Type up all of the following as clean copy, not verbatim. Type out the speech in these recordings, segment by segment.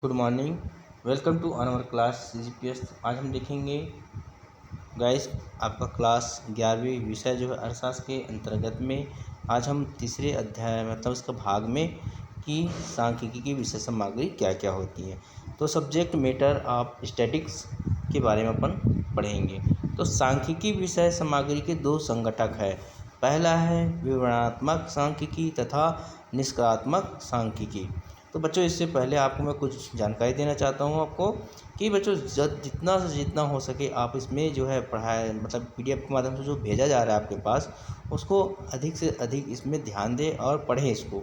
Good morning. Welcome to our class CGPS। आज हम देखेंगे गाइस आपका क्लास 11वीं विषय जो है अर्थशास्त्र के अंतर्गत में आज हम तीसरे अध्याय मतलब उसका भाग में कि सांख्यिकी की विषय सामग्री क्या क्या होती है। तो सब्जेक्ट मैटर ऑफ स्टैटिक्स के बारे में अपन पढ़ेंगे। तो सांख्यिकी विषय सामग्री के दो संगठक है। पहला है विवरणात्मक सांख्यिकी तथा निष्क्रियात्मक सांख्यिकी। तो बच्चों इससे पहले आपको मैं कुछ जानकारी देना चाहता हूँ आपको कि बच्चों जितना से जितना हो सके आप इसमें जो है पढ़ाई मतलब PDF के माध्यम से जो भेजा जा रहा है आपके पास उसको अधिक से अधिक इसमें ध्यान दें और पढ़ें इसको,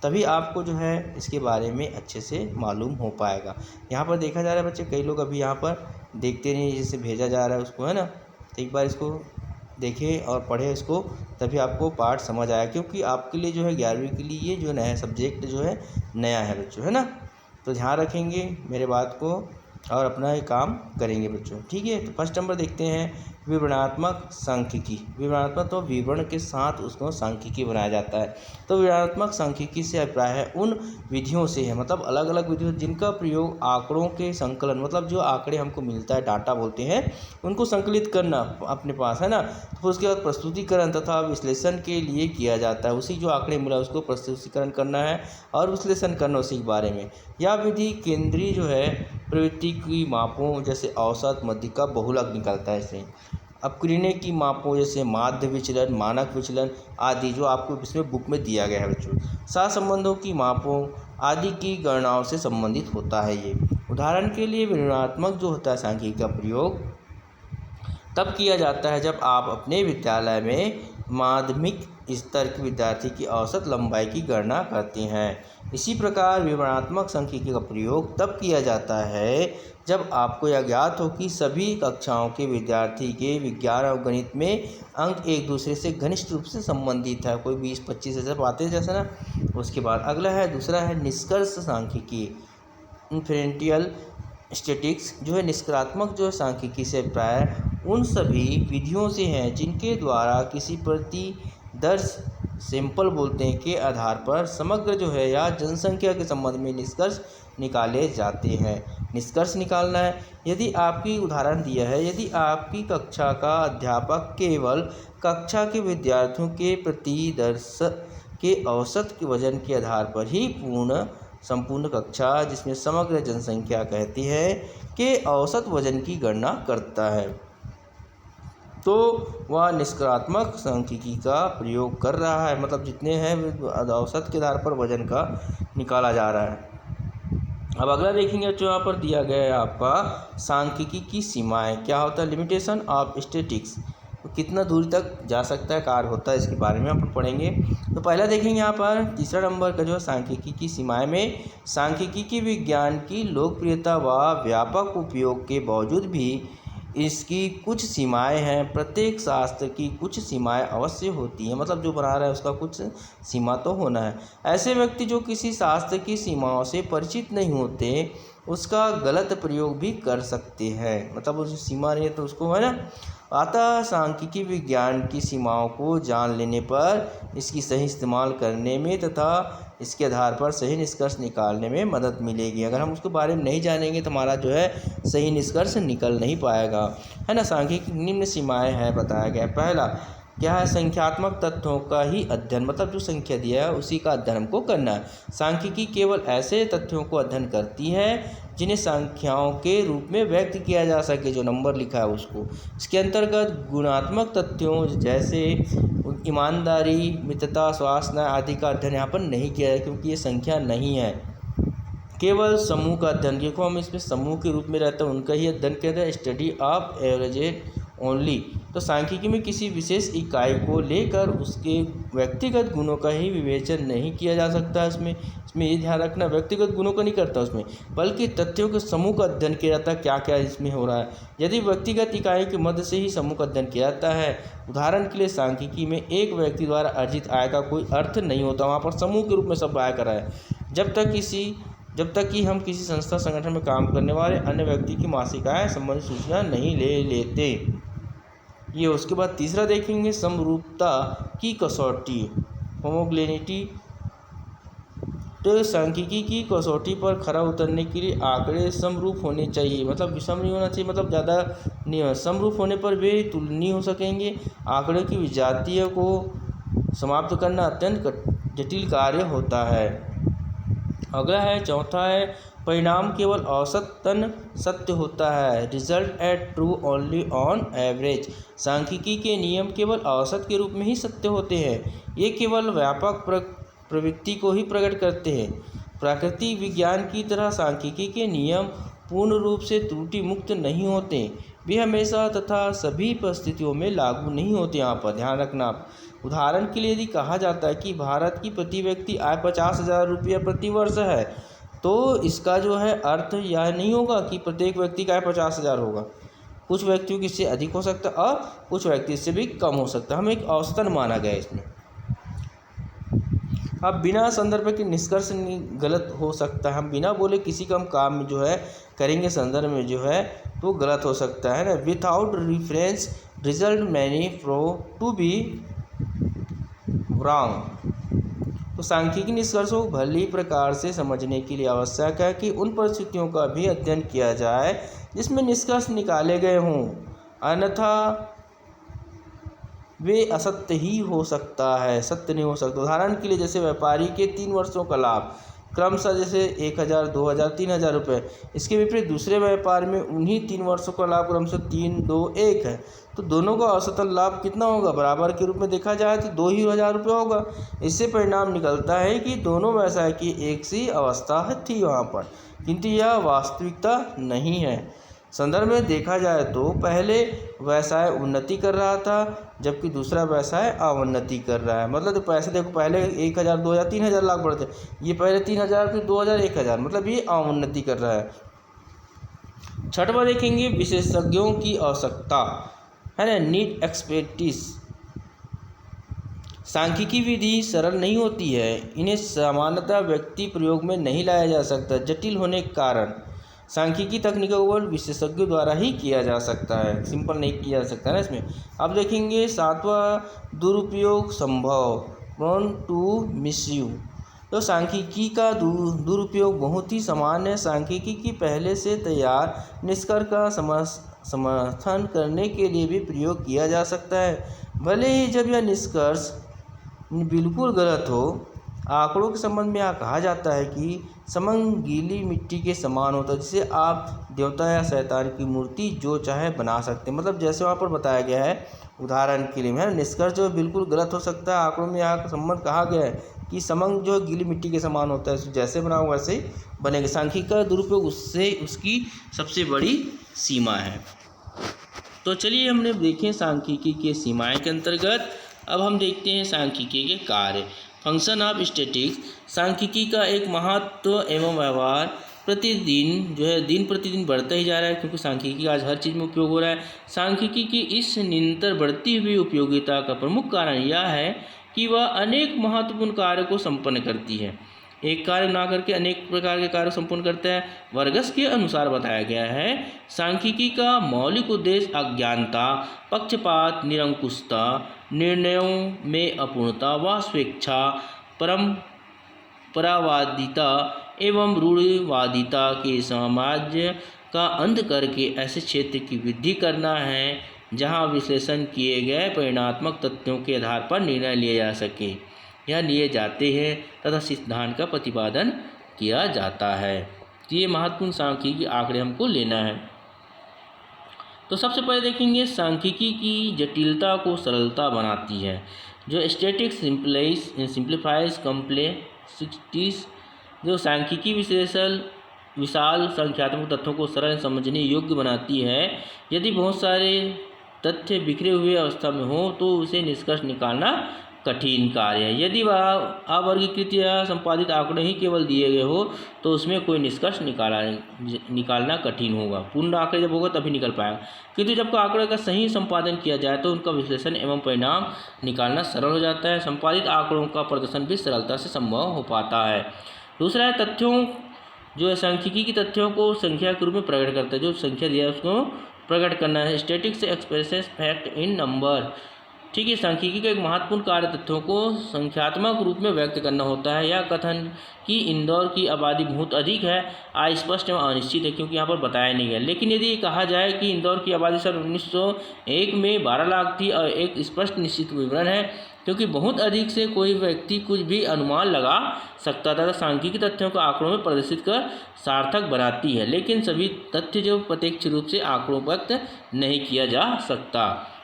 तभी आपको जो है इसके बारे में अच्छे से मालूम हो पाएगा। यहाँ पर देखा जा रहा है बच्चे कई लोग अभी यहाँ पर देखते नहीं, जैसे भेजा जा रहा है उसको, है ना। तो एक बार इसको देखें और पढ़ें इसको, तभी आपको पाठ समझ आया, क्योंकि आपके लिए जो है 11वीं के लिए ये जो नया सब्जेक्ट जो है नया है बच्चों, है ना। तो ध्यान रखेंगे मेरे बात को और अपना ये काम करेंगे बच्चों, ठीक है। तो फर्स्ट नंबर देखते हैं विवरणात्मक सांख्यिकी। विवरणात्मक तो विवरण के साथ उसको सांख्यिकी बनाया जाता है। तो विवरणात्मक सांख्यिकी से अभिप्राय है उन विधियों से है, मतलब अलग अलग विधियों जिनका प्रयोग आंकड़ों के संकलन, मतलब जो आंकड़े हमको मिलता है डाटा बोलते हैं, उनको संकलित करना अपने पास, है ना। तो उसके बाद प्रस्तुतिकरण तथा विश्लेषण के लिए किया जाता है। उसी जो आंकड़े मिला उसको प्रस्तुतिकरण करना है और विश्लेषण करना उसी के बारे में। यह विधि केंद्रीय जो है प्रवृत्ति की मापों जैसे औसत, मध्यिका, बहुलक निकलता है इससे। अपकृण्य की मापों जैसे माध्य विचलन, मानक विचलन आदि जो आपको इसमें बुक में दिया गया है बच्चों। सहसंबंधों की मापों आदि की गणनाओं से संबंधित होता है ये। उदाहरण के लिए विवरणात्मक जो होता है सांख्यिकी का प्रयोग तब किया जाता है जब आप अपने विद्यालय में माध्यमिक स्तर के विद्यार्थी की औसत लंबाई की गणना करते हैं। इसी प्रकार विवरणात्मक सांख्यिकी का प्रयोग तब किया जाता है जब आपको यह ज्ञात हो कि सभी कक्षाओं के विद्यार्थी के विज्ञान और गणित में अंक एक दूसरे से घनिष्ठ रूप से संबंधित है। कोई 20-25 ऐसे पाते हैं जैसे ना। उसके बाद अगला है दूसरा है निष्कर्ष सांख्यिकी, इन्फरेंशियल स्टैटिक्स जो है निष्क्रियात्मक जो है सांख्यिकी से प्राय उन सभी विधियों से हैं जिनके द्वारा किसी प्रतिदर्श सैंपल बोलते हैं के आधार पर समग्र जो है या जनसंख्या के संबंध में निष्कर्ष निकाले जाते हैं। निष्कर्ष निकालना है, यदि आपकी उदाहरण दिया है, यदि आपकी कक्षा का अध्यापक केवल कक्षा के विद्यार्थियों के प्रतिदर्श के औसत के वजन के आधार पर ही संपूर्ण कक्षा जिसमें समग्र जनसंख्या कहती है के औसत वजन की गणना करता है, तो वह निष्क्रियात्मक सांख्यिकी का प्रयोग कर रहा है। मतलब जितने हैं औसत के आधार पर वजन का निकाला जा रहा है। अब अगला देखेंगे जो यहाँ पर दिया गया है आपका सांख्यिकी की सीमाएं क्या होता है, लिमिटेशन ऑफ स्टैटिक्स, तो कितना दूरी तक जा सकता है, कार्य होता है, इसके बारे में हम पढ़ेंगे। तो पहला देखेंगे यहाँ पर तीसरा नंबर का जो है सांख्यिकी की सीमाएं में सांख्यिकी विज्ञान की लोकप्रियता व व्यापक उपयोग के बावजूद भी इसकी कुछ सीमाएं हैं। प्रत्येक शास्त्र की कुछ सीमाएं अवश्य होती हैं, मतलब जो बना रहा है उसका कुछ सीमा तो होना है। ऐसे व्यक्ति जो किसी शास्त्र की सीमाओं से परिचित नहीं होते उसका गलत प्रयोग भी कर सकते हैं, मतलब उस सीमा नहीं है तो उसको, है ना। अतः सांख्यिकी विज्ञान की सीमाओं को जान लेने पर इसकी सही इस्तेमाल करने में तथा इसके आधार पर सही निष्कर्ष निकालने में मदद मिलेगी। अगर हम उसके बारे में नहीं जानेंगे तो हमारा जो है सही निष्कर्ष निकल नहीं पाएगा, है ना। सांख्यिकी निम्न सीमाएं हैं बताया गया। पहला क्या है, संख्यात्मक तथ्यों का ही अध्ययन, मतलब जो संख्या दिया है उसी का अध्ययन हमको करना है। सांख्यिकी केवल ऐसे तथ्यों को अध्ययन करती है जिन्हें संख्याओं के रूप में व्यक्त किया जा सके, जो नंबर लिखा है उसको। इसके अंतर्गत गुणात्मक तथ्यों जैसे ईमानदारी, मित्रता, स्वास्थ्य आदि का अध्ययन यहाँ पर नहीं किया है, क्योंकि ये संख्या नहीं है। केवल समूह का अध्ययन, देखो हम इसमें समूह के रूप में रहते हैं उनका ही अध्ययन किया जाए, स्टडी ऑफ एवरेज ओनली। तो सांख्यिकी में किसी विशेष इकाई को लेकर उसके व्यक्तिगत गुणों का ही विवेचन नहीं किया जा सकता। इसमें ये ध्यान रखना, व्यक्तिगत गुणों का नहीं करता उसमें, बल्कि तथ्यों के समूह का अध्ययन किया जाता है, क्या क्या इसमें हो रहा है। यदि व्यक्तिगत इकाई के मध्य से ही समूह का अध्ययन किया जाता है, उदाहरण के लिए सांख्यिकी में एक व्यक्ति द्वारा अर्जित आय का कोई अर्थ नहीं होता, वहाँ पर समूह के रूप में सब आय करा है। जब तक कि हम किसी संस्था संगठन में काम करने वाले अन्य व्यक्ति की मासिक आय संबंधी सूचना नहीं ले लेते। ये उसके बाद तीसरा देखेंगे समरूपता की कसौटी, होमोग्लेनिटी तो सांख्यिकी की कसौटी पर खरा उतरने के लिए आंकड़े समरूप होने चाहिए, मतलब विषम नहीं होना चाहिए, मतलब ज़्यादा नहीं हो, समरूप होने पर वे तुलनीय हो सकेंगे। आंकड़ों की विजातीय को समाप्त करना अत्यंत जटिल कार्य होता है। अगला है चौथा है परिणाम केवल औसतन सत्य होता है। Result at true only on average. सांख्यिकी के नियम केवल औसत के रूप में ही सत्य होते हैं। ये केवल व्यापक प्रवृत्ति को ही प्रकट करते हैं। प्राकृतिक विज्ञान की तरह सांख्यिकी के नियम पूर्ण रूप से त्रुटि मुक्त नहीं होते। वे हमेशा तथा सभी परिस्थितियों में लागू नहीं होते। यहाँ पर ध्यान रखना। उदाहरण के लिए यदि कहा जाता है कि भारत की प्रति व्यक्ति आय 50,000 रुपया प्रति वर्ष है, तो इसका जो है अर्थ यह नहीं होगा कि प्रत्येक व्यक्ति का आय 50,000 होगा। कुछ व्यक्तियों की इससे अधिक हो सकता है और कुछ व्यक्ति इससे भी कम हो सकता है। हमें एक औसतन माना गया इसमें। अब बिना संदर्भ के निष्कर्ष गलत हो सकता है। हम बिना बोले किसी का हम काम जो है करेंगे संदर्भ में जो है तो गलत हो सकता है ना। Without reference result many prove to be wrong. तो सांख्यिकी निष्कर्षों को भली प्रकार से समझने के लिए आवश्यक है कि उन परिस्थितियों का भी अध्ययन किया जाए जिसमें निष्कर्ष निकाले गए हों, अन्यथा वे असत्य ही हो सकता है, सत्य नहीं हो सकता। उदाहरण के लिए जैसे व्यापारी के 3 वर्षों का लाभ क्रमशः जैसे 1,000, 2,000, 3,000 रुपये। इसके विपरीत दूसरे व्यापार में उन्हीं 3 वर्षों का लाभ क्रमशः 3, 2, 1 है। तो दोनों का औसतन लाभ कितना होगा? बराबर के रूप में देखा जाए तो 2,000 रुपये होगा। इससे परिणाम निकलता है कि दोनों व्यवसाय की एक सी अवस्था थी वहाँ पर, किंतु यह वास्तविकता नहीं है। संदर्भ में देखा जाए तो पहले व्यवसाय उन्नति कर रहा था जबकि दूसरा व्यवसाय अवन्नति कर रहा है। मतलब तो पैसे देखो, पहले 1,000, 2,000, 3,000 लाख बढ़ते, ये पहले 3,000 फिर 2,000, 1,000, मतलब ये अवन्नति कर रहा है। छठवां देखेंगे विशेषज्ञों की आवश्यकता है ना, नीड एक्सपर्टीज। सांख्यिकी विधि सरल नहीं होती है। इन्हें सामान्यतः व्यक्ति प्रयोग में नहीं लाया जा सकता, जटिल होने के कारण। सांख्यिकी तकनीकों को विशेषज्ञों द्वारा ही किया जा सकता है, सिंपल नहीं किया जा सकता ना इसमें। अब देखेंगे सातवां दुरुपयोग संभव, प्रोन टू मिसयू। तो सांख्यिकी का दुरुपयोग बहुत ही सामान्य है। सांख्यिकी की पहले से तैयार निष्कर्ष का समर्थन करने के लिए भी प्रयोग किया जा सकता है, भले ही जब यह निष्कर्ष बिल्कुल गलत हो। आंकड़ों के संबंध में यहाँ कहा जाता है कि समंग गीली मिट्टी के समान होता है, जिसे आप देवता या शैतान की मूर्ति जो चाहे बना सकते हैं। मतलब जैसे वहाँ पर बताया गया है उदाहरण के लिए है, निष्कर्ष जो बिल्कुल गलत हो सकता है। आंकड़ों में यहाँ का संबंध कहा गया है कि समंग जो गीली मिट्टी के समान होता है, जैसे बनाओ वैसे ही बनेगा। सांख्यिकी का दुरुपयोग उससे उसकी सबसे बड़ी सीमा है। तो चलिए हमने देखें सांख्यिकी के सीमाएं के अंतर्गत। अब हम देखते हैं सांख्यिकी के कार्य। Function of statistics. सांख्यिकी का एक महत्व एवं व्यवहार प्रतिदिन जो है दिन प्रतिदिन बढ़ता ही जा रहा है, क्योंकि सांख्यिकी आज हर चीज़ में उपयोग हो रहा है। सांख्यिकी की इस निरंतर बढ़ती हुई उपयोगिता का प्रमुख कारण यह है कि वह अनेक महत्वपूर्ण कार्य को संपन्न करती है। एक कार्य ना करके अनेक प्रकार के कार्य संपन्न करता है। वर्गस के अनुसार बताया गया है सांख्यिकी का मौलिक उद्देश्य अज्ञानता, पक्षपात, निरंकुशता, निर्णयों में अपूर्णता व स्वेच्छा, परंपरावादिता एवं रूढ़िवादिता के साम्राज्य का अंत करके ऐसे क्षेत्र की वृद्धि करना है जहां विश्लेषण किए गए परिणात्मक तथ्यों के आधार पर निर्णय लिए जा सके या लिए जाते हैं तथा सिद्धांत का प्रतिपादन किया जाता है। तो ये महत्वपूर्ण सांख्यिकी आंकड़े हमको लेना है। तो सबसे पहले देखेंगे सांख्यिकी की जटिलता को सरलता बनाती है। जो स्टैटिस्टिक्स सिंप्लीफाइज कॉम्प्लेक्सिटीज। जो सांख्यिकी विशाल संख्यात्मक तथ्यों को सरल समझने योग्य बनाती है। यदि बहुत सारे तथ्य बिखरे हुए अवस्था में हो तो उसे निष्कर्ष निकालना कठिन कार्य है। यदि वह अवर्गीकृत या संपादित आंकड़े ही केवल दिए गए हो तो उसमें कोई निष्कर्ष निकालना कठिन होगा। पूर्ण आंकड़े जब होगा तभी निकल पाएगा, किंतु जब आंकड़े का सही संपादन किया जाए तो उनका विश्लेषण एवं परिणाम निकालना सरल हो जाता है। संपादित आंकड़ों का प्रदर्शन भी सरलता से संभव हो पाता है। दूसरा है तथ्यों। जो सांख्यिकी की तथ्यों को संख्या के रूप में प्रकट करता है। जो संख्या दिया है उसको प्रकट करना है। Statistics expresses fact in number. ठीक है। सांख्यिकी का एक महत्वपूर्ण कार्य तथ्यों को संख्यात्मक रूप में व्यक्त करना होता है। यह कथन कि इंदौर की आबादी बहुत अधिक है अस्पष्ट एवं अनिश्चित है, क्योंकि यहाँ पर बताया नहीं है। लेकिन यदि कहा जाए कि इंदौर की आबादी सन 1901 में 12 लाख थी और एक स्पष्ट निश्चित विवरण है, क्योंकि बहुत अधिक से कोई व्यक्ति कुछ भी अनुमान लगा सकता था, तो सांख्यिकी तथ्यों को आंकड़ों में प्रदर्शित कर सार्थक बनाती है। लेकिन सभी तथ्य जो प्रत्यक्ष रूप से आंकड़ों व्यक्त नहीं किया जा सकता।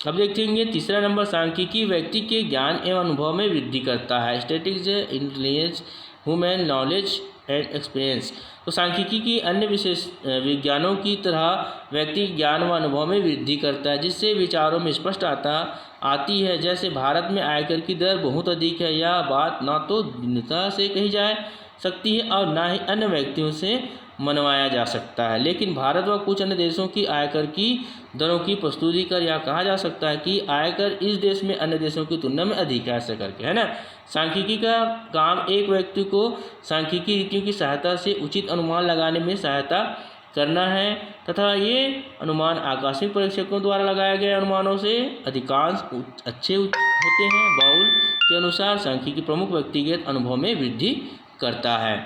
अब देखेंगे तीसरा नंबर, सांख्यिकी व्यक्ति के ज्ञान एवं अनुभव में वृद्धि करता है। Statistics intelligence human knowledge and experience. तो सांख्यिकी की अन्य विशेष विज्ञानों की तरह व्यक्ति ज्ञान व अनुभव में वृद्धि करता है, जिससे विचारों में स्पष्ट आती है। जैसे भारत में आयकर की दर बहुत अधिक है, यह बात ना तो भिन्नता से कही जा सकती है और ना ही अन्य व्यक्तियों से मनवाया जा सकता है। लेकिन भारत व कुछ अन्य देशों की आयकर की दरों की प्रस्तुति कर यह कहा जा सकता है कि आयकर इस देश में अन्य देशों की तुलना में अधिक है, ऐसा करके, है ना। सांख्यिकी का काम एक व्यक्ति को सांख्यिकी रीतियों की सहायता से उचित अनुमान लगाने में सहायता करना है, तथा ये अनुमान आकस्मिक परीक्षकों द्वारा लगाए गए अनुमानों से अधिकांश अच्छे होते हैं। बाउल के अनुसार सांख्यिकी प्रमुख व्यक्तिगत अनुभव में वृद्धि करता है।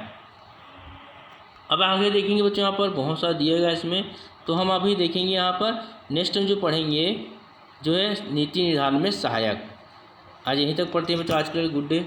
अब आगे देखेंगे बच्चों, यहाँ पर बहुत सारा दिया गया इसमें, तो हम अभी देखेंगे यहाँ पर नेक्स्ट हम जो पढ़ेंगे जो है नीति निर्धारण में सहायक। आज यहीं तक पढ़ते हैं बच्चों। आज के लिए गुड डे।